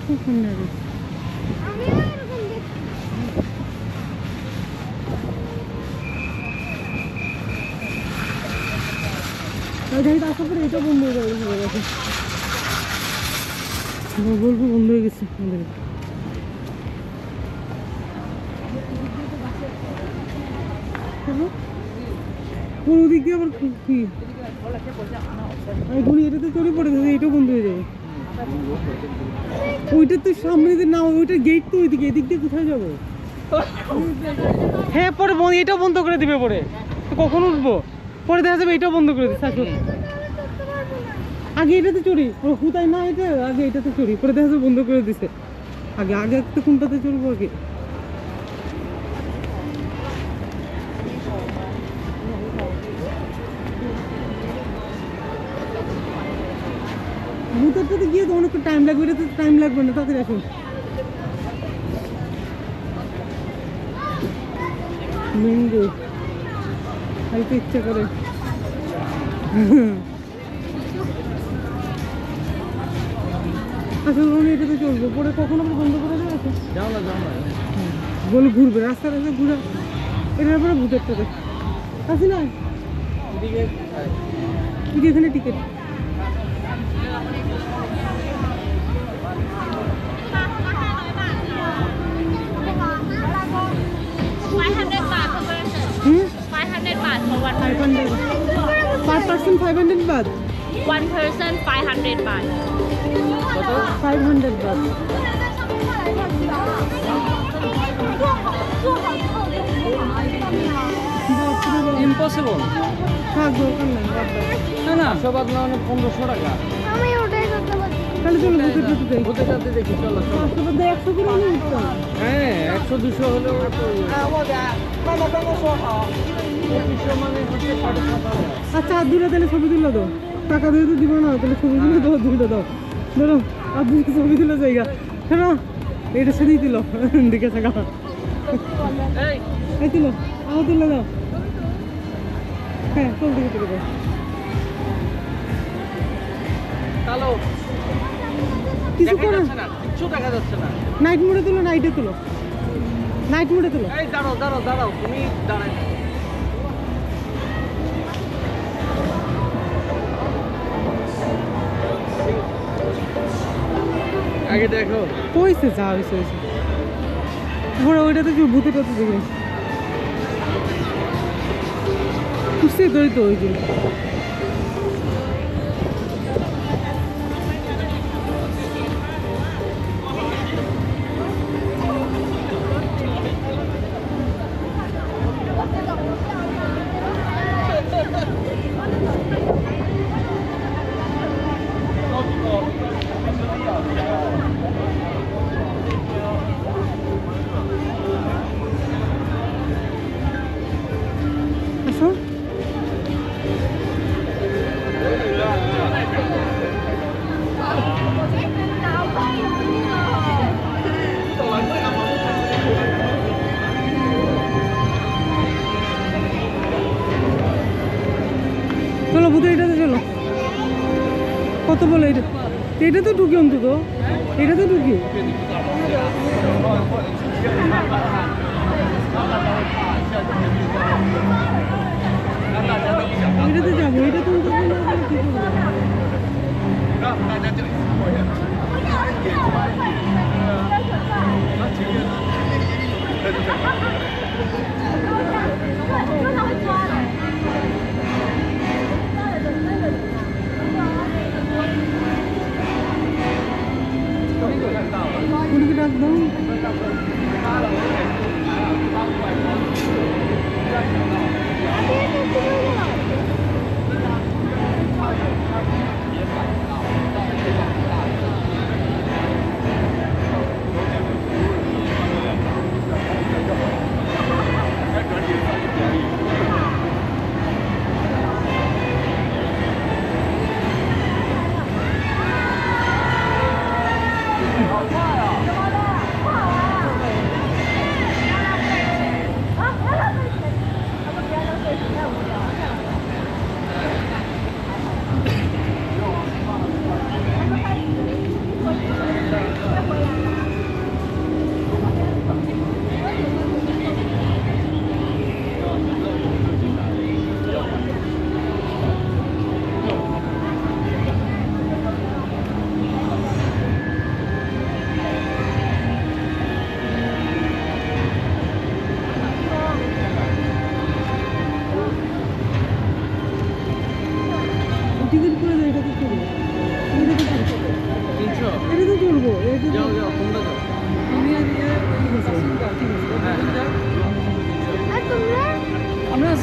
খুব সুন্দর। আসার পরে এটা বন্ধ হয়ে যাবে, গল্প বন্ধ হয়ে গেছে আমাদের। ওদিক দিয়ে আবার কি ঘুরি, এটাতে চলে পড়ে যাবে, এটাও বন্ধ হয়ে যাবে। ওইটা তো সামনে না, ওইটার গেট তো ওইদিকে, এদিক দিয়ে কোথায় যাবো? হ্যাঁ পরে এটাও বন্ধ করে দিবে, পরে কখন উঠবো? পরে দেখা যাবে এটাও বন্ধ করে দিচ্ছে। আগে এটাতে চড়ি, হুতাই না এটা, আগে এটাতে চড়ি, পরে দেখা যাবে বন্ধ করে দিছে। আগে আগে একটা কোনটাতে চড়বো আগে? ভূতেরটাতে গিয়ে তো অনেকটা টাইম লাগবে, এটাতে টাইম লাগবে না, তাড়াতাড়ি আসুন। ম্যাঙ্গো খাইতে ইচ্ছা করে। আসলে আমি এটাতে চলবো, পরে কখন আমরা বন্ধ করে দেবে? বলে ঘুরবে রাস্তা রাস্তা ঘুরে, এটার পরে ভূতেরটাতে আসি না। এখানে ticket per person 500 baht. 1 person 500 baht. 500 baht. Impossible. হ্যাঁ দোকান নাই, না না, সবাদ না মানে 1500 টাকা। আমি ওটাই করতে পারি। তাহলে চলো ভূতের টাতে যাই। ভূতের সাথে দেখি, চলো চলো। 100 করে হলে উঠতাম। হ্যাঁ 100-200 হলেও তো 2500 মানে হচ্ছে 7,500। আচ্ছা আর দুটো তাহলে ছবি তুলে দাও, টাকা দিয়ে তো দিব না, তাহলে ছবি তুলে দাও, দুটো দাও ধরো। আর দুটো ছবি তুলে জায়গা শোনো, এটা সেদিই দিল দিকে থাকা, এই তুলো, আমার তুলে দাও। হ্যাঁ কোন দিকে তুলে দাও? কালো কিছু করে কিচ্ছু দেখা যাচ্ছে না। নাইট মোডে তুলো, নাইটে তুলো, নাইট মোডে তুলো। এই দাঁড়াও দাঁড়াও দাঁড়াও, তুমি দাঁড়াই। আগে দেখো হয়েছে যা হয়েছে হয়েছে, ঘোরা ওইটাতে কি ভূতের টাতে দেখে খুশি দই তো ওই জন্য। আসো চলো ভূতের এটাতে চলো। কত বলে এটা? এটা তো ঢুকি অন্তত, এটা তো ঢুকি। এটাতে যাবো, এটা তো অন্তত না গেলে কি করবো? পুলিকে ডাক দাও।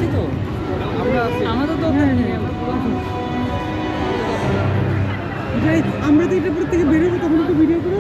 আছি তো আমরা আছি। আমাদের তো যাই আমরা তো এটা প্রত্যেকে বেরোবো তখন একটু ভিডিও করো